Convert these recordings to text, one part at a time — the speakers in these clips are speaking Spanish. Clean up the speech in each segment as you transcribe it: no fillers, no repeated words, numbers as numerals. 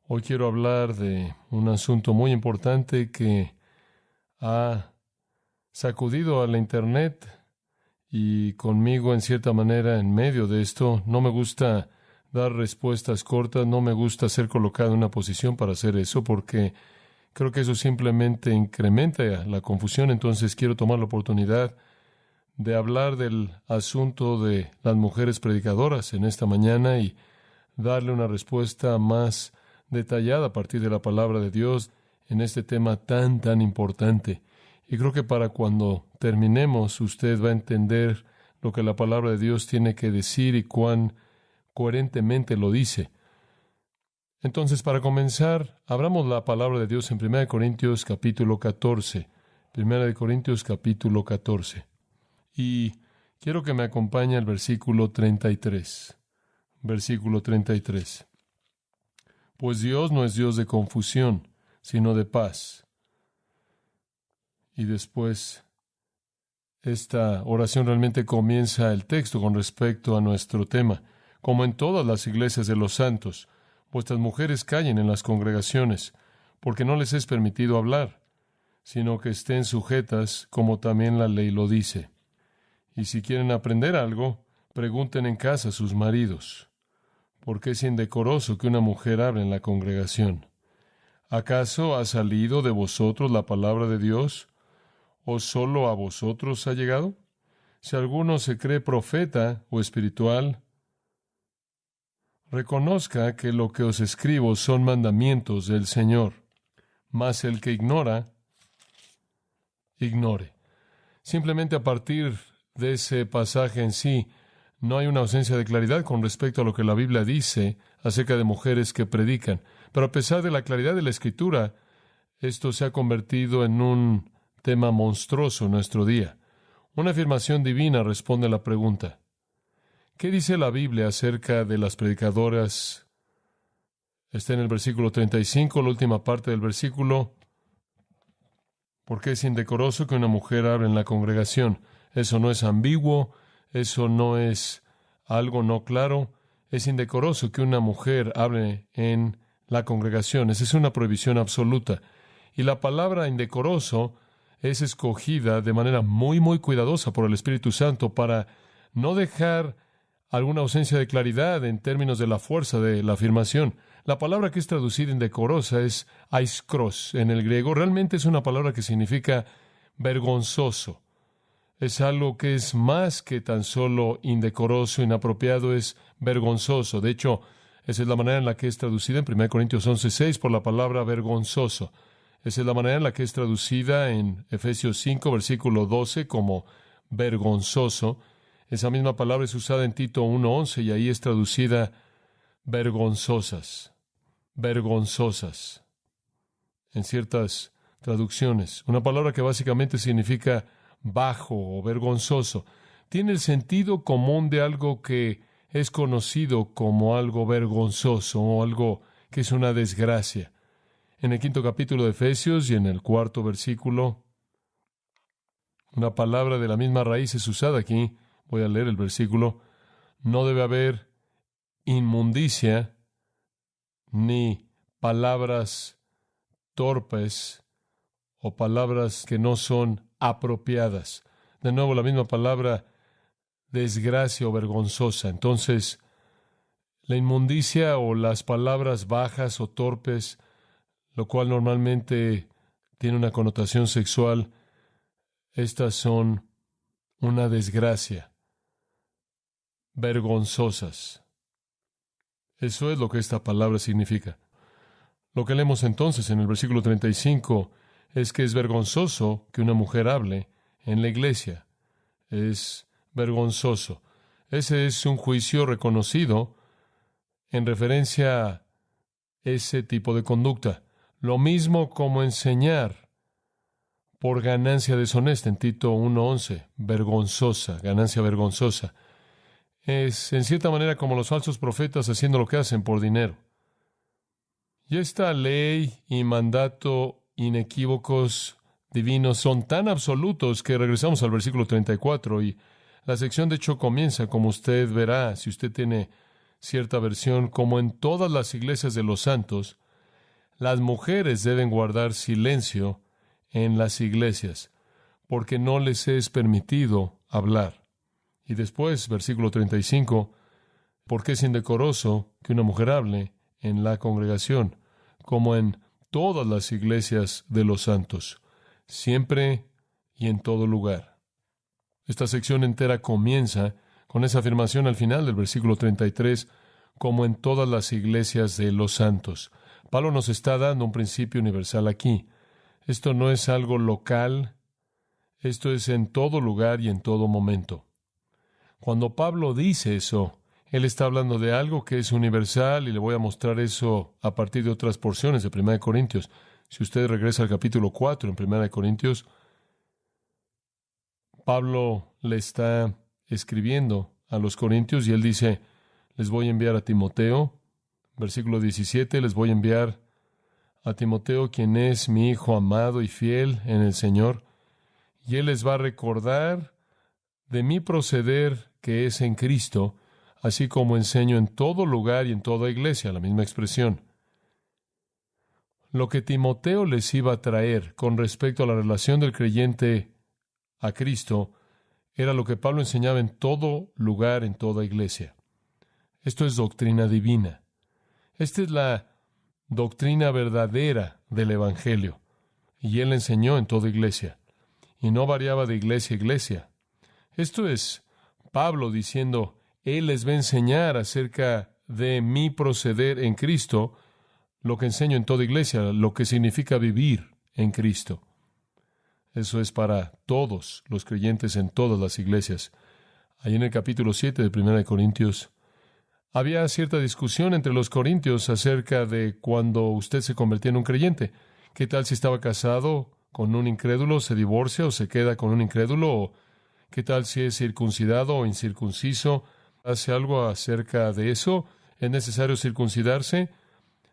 Hoy quiero hablar de un asunto muy importante que ha sacudido a la Internet y conmigo en cierta manera en medio de esto. No me gusta dar respuestas cortas, no me gusta ser colocado en una posición para hacer eso porque creo que eso simplemente incrementa la confusión. Entonces quiero tomar la oportunidad de hablar del asunto de las mujeres predicadoras en esta mañana y darle una respuesta más detallada a partir de la palabra de Dios en este tema tan importante. Y creo que para cuando terminemos usted va a entender lo que la palabra de Dios tiene que decir y cuán coherentemente lo dice. Entonces, para comenzar, abramos la palabra de Dios en 1 Corintios capítulo 14. 1 Corintios capítulo 14. Y quiero que me acompañe el versículo 33. Versículo 33. Pues Dios no es Dios de confusión, sino de paz. Y después, esta oración realmente comienza el texto con respecto a nuestro tema. Como en todas las iglesias de los santos, vuestras mujeres callen en las congregaciones, porque no les es permitido hablar, sino que estén sujetas, como también la ley lo dice. Y si quieren aprender algo, pregunten en casa a sus maridos, porque es indecoroso que una mujer hable en la congregación. ¿Acaso ha salido de vosotros la palabra de Dios, o solo a vosotros ha llegado? Si alguno se cree profeta o espiritual, reconozca que lo que os escribo son mandamientos del Señor. Mas el que ignora, ignore. Simplemente a partir de ese pasaje en sí, no hay una ausencia de claridad con respecto a lo que la Biblia dice acerca de mujeres que predican. Pero a pesar de la claridad de la Escritura, esto se ha convertido en un tema monstruoso en nuestro día. Una afirmación divina responde a la pregunta: ¿qué dice la Biblia acerca de las predicadoras? Está en el versículo 35, la última parte del versículo. Porque es indecoroso que una mujer hable en la congregación. Eso no es ambiguo, eso no es algo no claro. Es indecoroso que una mujer hable en la congregación. Esa es una prohibición absoluta. Y la palabra indecoroso es escogida de manera muy cuidadosa por el Espíritu Santo para no dejar alguna ausencia de claridad en términos de la fuerza de la afirmación. La palabra que es traducida indecorosa es aiskros en el griego. Realmente es una palabra que significa vergonzoso. Es algo que es más que tan solo indecoroso, inapropiado, es vergonzoso. De hecho, esa es la manera en la que es traducida en 1 Corintios 11:6 por la palabra vergonzoso. Esa es la manera en la que es traducida en Efesios 5, versículo 12, como vergonzoso. Esa misma palabra es usada en Tito 1:11 y ahí es traducida vergonzosas. Vergonzosas. En ciertas traducciones. Una palabra que básicamente significa bajo o vergonzoso. Tiene el sentido común de algo que es conocido como algo vergonzoso o algo que es una desgracia. En el 5º capítulo de Efesios y en el 4º versículo, una palabra de la misma raíz es usada aquí. Voy a leer el versículo. No debe haber inmundicia ni palabras torpes o palabras que no son apropiadas. De nuevo, la misma palabra desgracia o vergonzosa. Entonces, la inmundicia o las palabras bajas o torpes, lo cual normalmente tiene una connotación sexual, estas son una desgracia. Vergonzosas. Eso es lo que esta palabra significa. Lo que leemos entonces en el versículo 35 es que es vergonzoso que una mujer hable en la iglesia. Es vergonzoso. Ese es un juicio reconocido en referencia a ese tipo de conducta. Lo mismo como enseñar por ganancia deshonesta en Tito 1:11. Vergonzosa, ganancia vergonzosa. Es en cierta manera como los falsos profetas haciendo lo que hacen por dinero. Y esta ley y mandato inequívocos divinos son tan absolutos que regresamos al versículo 34 y la sección de hecho comienza, como usted verá, si usted tiene cierta versión, como en todas las iglesias de los santos, las mujeres deben guardar silencio en las iglesias, porque no les es permitido hablar. Y después, versículo 35, porque es indecoroso que una mujer hable en la congregación, como en todas las iglesias de los santos, siempre y en todo lugar. Esta sección entera comienza con esa afirmación al final del versículo 33, como en todas las iglesias de los santos. Pablo nos está dando un principio universal aquí. Esto no es algo local, esto es en todo lugar y en todo momento. Cuando Pablo dice eso, él está hablando de algo que es universal, y le voy a mostrar eso a partir de otras porciones de 1 Corintios. Si usted regresa al capítulo 4 en 1 Corintios, Pablo le está escribiendo a los corintios y él dice, les voy a enviar a Timoteo, versículo 17, les voy a enviar a Timoteo, quien es mi hijo amado y fiel en el Señor, y él les va a recordar de mi proceder que es en Cristo, así como enseño en todo lugar y en toda iglesia, la misma expresión. Lo que Timoteo les iba a traer con respecto a la relación del creyente a Cristo era lo que Pablo enseñaba en todo lugar, en toda iglesia. Esto es doctrina divina. Esta es la doctrina verdadera del Evangelio. Y él enseñó en toda iglesia. Y no variaba de iglesia a iglesia. Esto es Pablo diciendo, él les va a enseñar acerca de mi proceder en Cristo, lo que enseño en toda iglesia, lo que significa vivir en Cristo. Eso es para todos los creyentes en todas las iglesias. Ahí en el capítulo 7 de 1 Corintios, había cierta discusión entre los corintios acerca de cuando usted se convertía en un creyente. ¿Qué tal si estaba casado con un incrédulo, se divorcia o se queda con un incrédulo? ¿O qué tal si es circuncidado o incircunciso? ¿Hace algo acerca de eso? ¿Es necesario circuncidarse?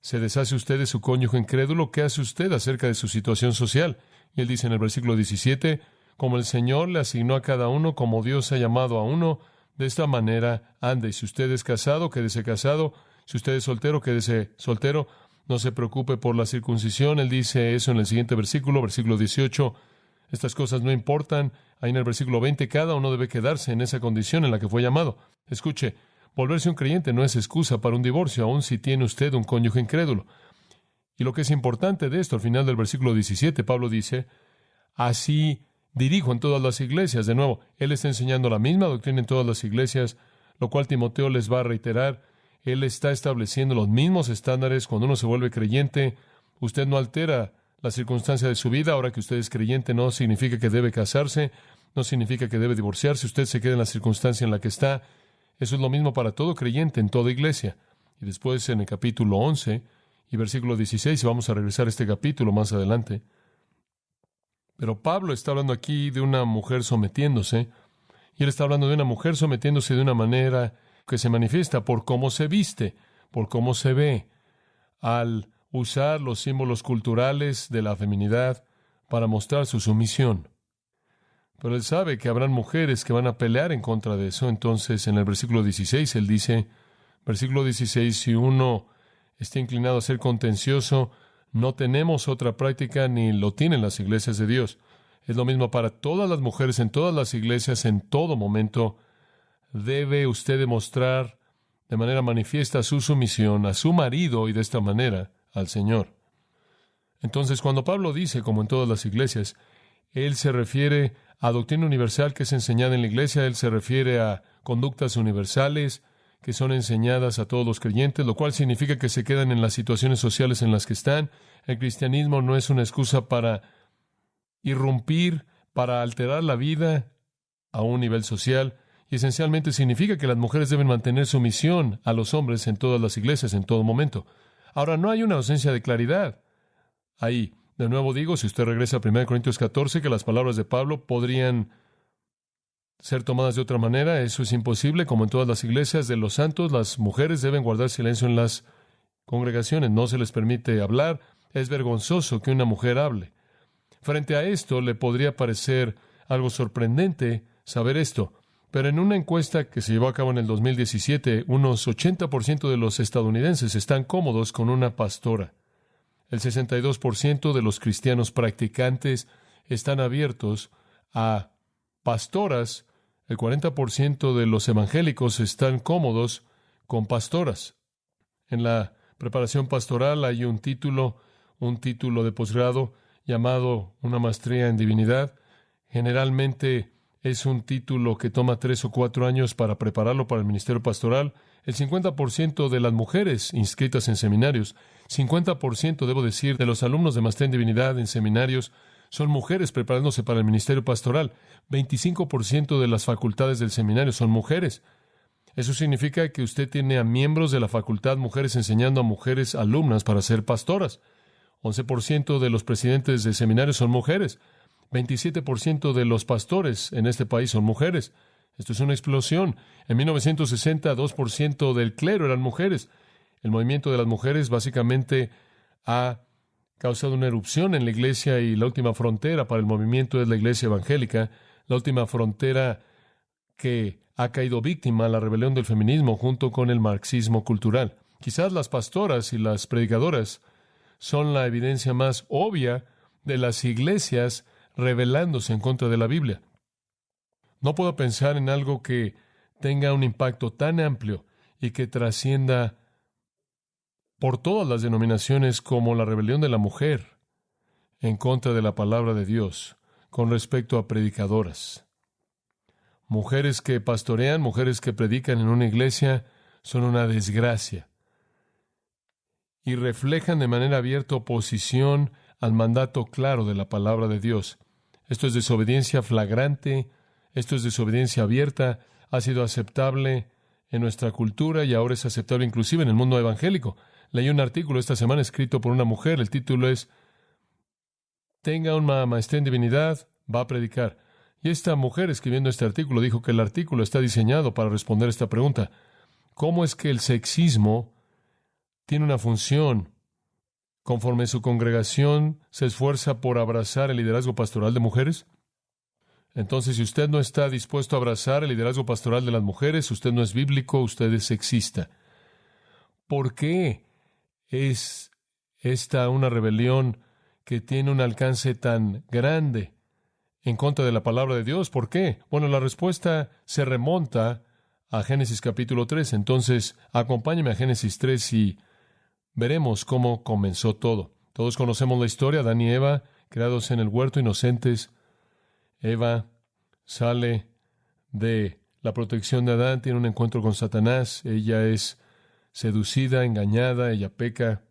¿Se deshace usted de su cónyuge incrédulo? ¿Qué hace usted acerca de su situación social? Y él dice en el versículo 17, como el Señor le asignó a cada uno, como Dios ha llamado a uno, de esta manera ande. Si usted es casado, quédese casado. Si usted es soltero, quédese soltero. No se preocupe por la circuncisión. Él dice eso en el siguiente versículo 18. Estas cosas no importan. Ahí en el versículo 20, cada uno debe quedarse en esa condición en la que fue llamado. Escuche, volverse un creyente no es excusa para un divorcio, aun si tiene usted un cónyuge incrédulo. Y lo que es importante de esto, al final del versículo 17, Pablo dice, así dirijo en todas las iglesias. De nuevo, él está enseñando la misma doctrina en todas las iglesias, lo cual Timoteo les va a reiterar. Él está estableciendo los mismos estándares cuando uno se vuelve creyente. Usted no altera la circunstancia de su vida. Ahora que usted es creyente, no significa que debe casarse, no significa que debe divorciarse. Usted se queda en la circunstancia en la que está. Eso es lo mismo para todo creyente en toda iglesia. Y después en el capítulo 11 y versículo 16, y vamos a regresar a este capítulo más adelante. Pero Pablo está hablando aquí de una mujer sometiéndose, y él está hablando de una mujer sometiéndose de una manera que se manifiesta por cómo se viste, por cómo se ve, al usar los símbolos culturales de la feminidad para mostrar su sumisión. Pero él sabe que habrán mujeres que van a pelear en contra de eso. Entonces, en el versículo 16, él dice, versículo 16, si uno está inclinado a ser contencioso, no tenemos otra práctica ni lo tienen las iglesias de Dios. Es lo mismo para todas las mujeres en todas las iglesias, en todo momento. Debe usted demostrar de manera manifiesta su sumisión a su marido y de esta manera al Señor. Entonces, cuando Pablo dice, como en todas las iglesias, él se refiere a doctrina universal que es enseñada en la iglesia, él se refiere a conductas universales que son enseñadas a todos los creyentes, lo cual significa que se quedan en las situaciones sociales en las que están. El cristianismo no es una excusa para irrumpir, para alterar la vida a un nivel social, y esencialmente significa que las mujeres deben mantener sumisión a los hombres en todas las iglesias, en todo momento. Ahora, no hay una ausencia de claridad ahí. De nuevo digo, si usted regresa a 1 Corintios 14, que las palabras de Pablo podrían ser tomadas de otra manera. Eso es imposible. Como en todas las iglesias de los santos, las mujeres deben guardar silencio en las congregaciones. No se les permite hablar. Es vergonzoso que una mujer hable. Frente a esto, le podría parecer algo sorprendente saber esto. Pero en una encuesta que se llevó a cabo en el 2017, unos 80% de los estadounidenses están cómodos con una pastora. El 62% de los cristianos practicantes están abiertos a pastoras. El 40% de los evangélicos están cómodos con pastoras. En la preparación pastoral hay un título de posgrado llamado una maestría en divinidad. Generalmente es un título que toma 3 o 4 años para prepararlo para el ministerio pastoral. El 50% de las mujeres inscritas en seminarios, 50%, debo decir, de los alumnos de maestría en divinidad en seminarios son mujeres preparándose para el ministerio pastoral. 25% de las facultades del seminario son mujeres. Eso significa que usted tiene a miembros de la facultad mujeres enseñando a mujeres alumnas para ser pastoras. 11% de los presidentes de seminarios son mujeres. 27% de los pastores en este país son mujeres. Esto es una explosión. En 1960, 2% del clero eran mujeres. El movimiento de las mujeres básicamente ha causado una erupción en la iglesia, y la última frontera para el movimiento es la iglesia evangélica, la última frontera que ha caído víctima a la rebelión del feminismo junto con el marxismo cultural. Quizás las pastoras y las predicadoras son la evidencia más obvia de las iglesias rebelándose en contra de la Biblia. No puedo pensar en algo que tenga un impacto tan amplio y que trascienda por todas las denominaciones como la rebelión de la mujer en contra de la palabra de Dios con respecto a predicadoras. Mujeres que pastorean, mujeres que predican en una iglesia, son una desgracia y reflejan de manera abierta oposición al mandato claro de la palabra de Dios. Esto es desobediencia flagrante, esto es desobediencia abierta, ha sido aceptable en nuestra cultura y ahora es aceptable inclusive en el mundo evangélico. Leí un artículo esta semana escrito por una mujer, el título es «Tenga una maestría en divinidad, va a predicar». Y esta mujer escribiendo este artículo dijo que el artículo está diseñado para responder esta pregunta: ¿cómo es que el sexismo tiene una función conforme su congregación se esfuerza por abrazar el liderazgo pastoral de mujeres? Entonces, si usted no está dispuesto a abrazar el liderazgo pastoral de las mujeres, usted no es bíblico, usted es sexista. ¿Por qué es esta una rebelión que tiene un alcance tan grande en contra de la palabra de Dios? ¿Por qué? Bueno, la respuesta se remonta a Génesis capítulo 3. Entonces, acompáñeme a Génesis 3 y veremos cómo comenzó todo. Todos conocemos la historia: Adán y Eva, creados en el huerto, inocentes. Eva sale de la protección de Adán, tiene un encuentro con Satanás. Ella es seducida, engañada, ella peca.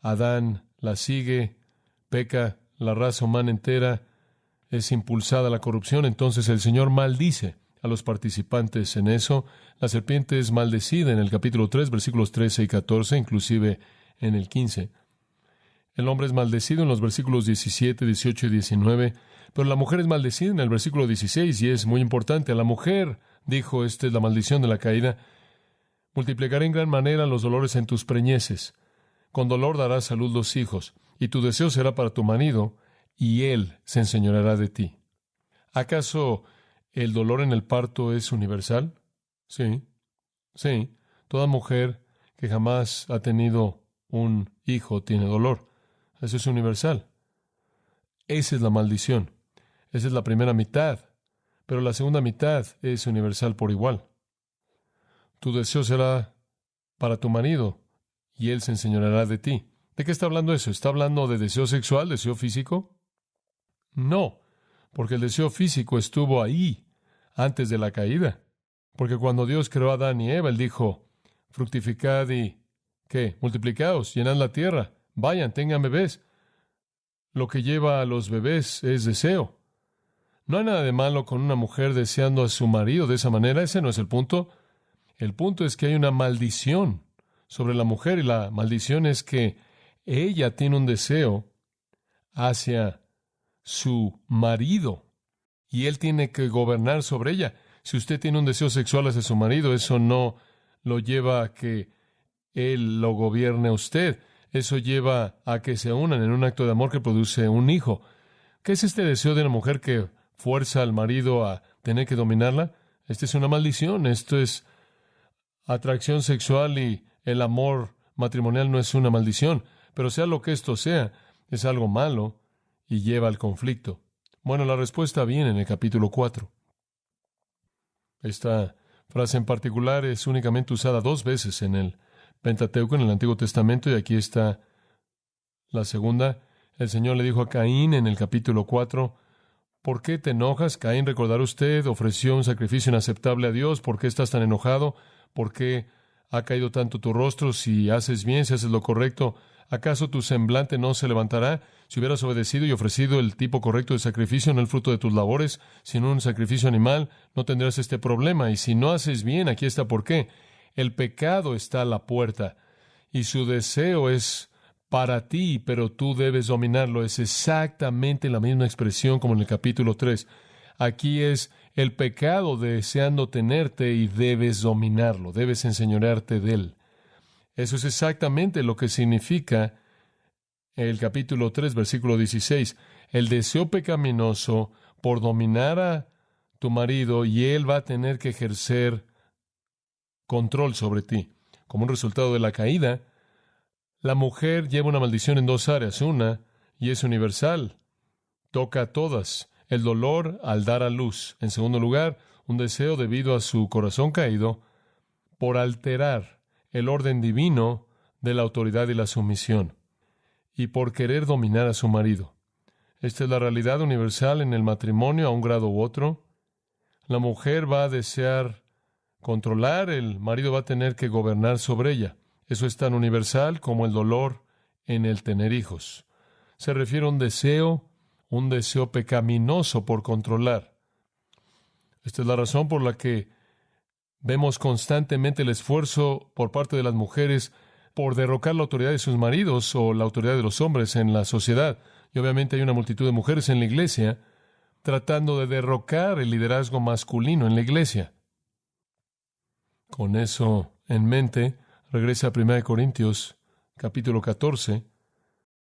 Adán la sigue, peca. La raza humana entera es impulsada a la corrupción. Entonces el Señor maldice a los participantes en eso. La serpiente es maldecida en el capítulo 3, versículos 13 y 14, inclusive en el 15. El hombre es maldecido en los versículos 17, 18 y 19, pero la mujer es maldecida en el versículo 16, y es muy importante. A la mujer dijo, esta es la maldición de la caída: multiplicaré en gran manera los dolores en tus preñeces. Con dolor darás a luz los hijos, y tu deseo será para tu marido, y él se enseñoreará de ti. ¿Acaso el dolor en el parto es universal? Sí. Toda mujer que jamás ha tenido un hijo tiene dolor. Eso es universal. Esa es la maldición. Esa es la primera mitad. Pero la segunda mitad es universal por igual. Tu deseo será para tu marido, y él se enseñoreará de ti. ¿De qué está hablando eso? ¿Está hablando de deseo sexual, deseo físico? No, porque el deseo físico estuvo ahí antes de la caída. Porque cuando Dios creó a Adán y Eva, Él dijo, fructificad y, ¿qué? Multiplicaos, llenad la tierra, vayan, tengan bebés. Lo que lleva a los bebés es deseo. No hay nada de malo con una mujer deseando a su marido de esa manera, ese no es el punto. El punto es que hay una maldición sobre la mujer, y la maldición es que ella tiene un deseo hacia su marido, y él tiene que gobernar sobre ella. Si usted tiene un deseo sexual hacia su marido, eso no lo lleva a que él lo gobierne a usted. Eso lleva a que se unan en un acto de amor que produce un hijo. ¿Qué es este deseo de una mujer que fuerza al marido a tener que dominarla? Esta es una maldición. Esto es atracción sexual, y el amor matrimonial no es una maldición. Pero sea lo que esto sea, es algo malo y lleva al conflicto. Bueno, la respuesta viene en el capítulo 4. Esta frase en particular es únicamente usada 2 veces en el Pentateuco, en el Antiguo Testamento, y aquí está la segunda. El Señor le dijo a Caín en el capítulo 4, ¿por qué te enojas? Caín, recordará usted, ofreció un sacrificio inaceptable a Dios. ¿Por qué estás tan enojado? ¿Por qué ha caído tanto tu rostro? Si haces bien, si haces lo correcto, ¿acaso tu semblante no se levantará? Si hubieras obedecido y ofrecido el tipo correcto de sacrificio, no el fruto de tus labores, sino un sacrificio animal, no tendrás este problema. Y si no haces bien, aquí está por qué. El pecado está a la puerta y su deseo es para ti, pero tú debes dominarlo. Es exactamente la misma expresión como en el capítulo 3. Aquí es el pecado deseando tenerte y debes dominarlo, debes enseñorearte de él. Eso es exactamente lo que significa el capítulo 3, versículo 16. El deseo pecaminoso por dominar a tu marido y él va a tener que ejercer control sobre ti. Como un resultado de la caída, la mujer lleva una maldición en 2 áreas. Una, y es universal, toca a todas. El dolor al dar a luz. En segundo lugar, un deseo debido a su corazón caído por alterar el orden divino de la autoridad y la sumisión, y por querer dominar a su marido. Esta es la realidad universal en el matrimonio a un grado u otro. La mujer va a desear controlar, el marido va a tener que gobernar sobre ella. Eso es tan universal como el dolor en el tener hijos. Se refiere a un deseo pecaminoso por controlar. Esta es la razón por la que vemos constantemente el esfuerzo por parte de las mujeres por derrocar la autoridad de sus maridos o la autoridad de los hombres en la sociedad. Y obviamente hay una multitud de mujeres en la iglesia tratando de derrocar el liderazgo masculino en la iglesia. Con eso en mente, regresa a 1 Corintios, capítulo 14,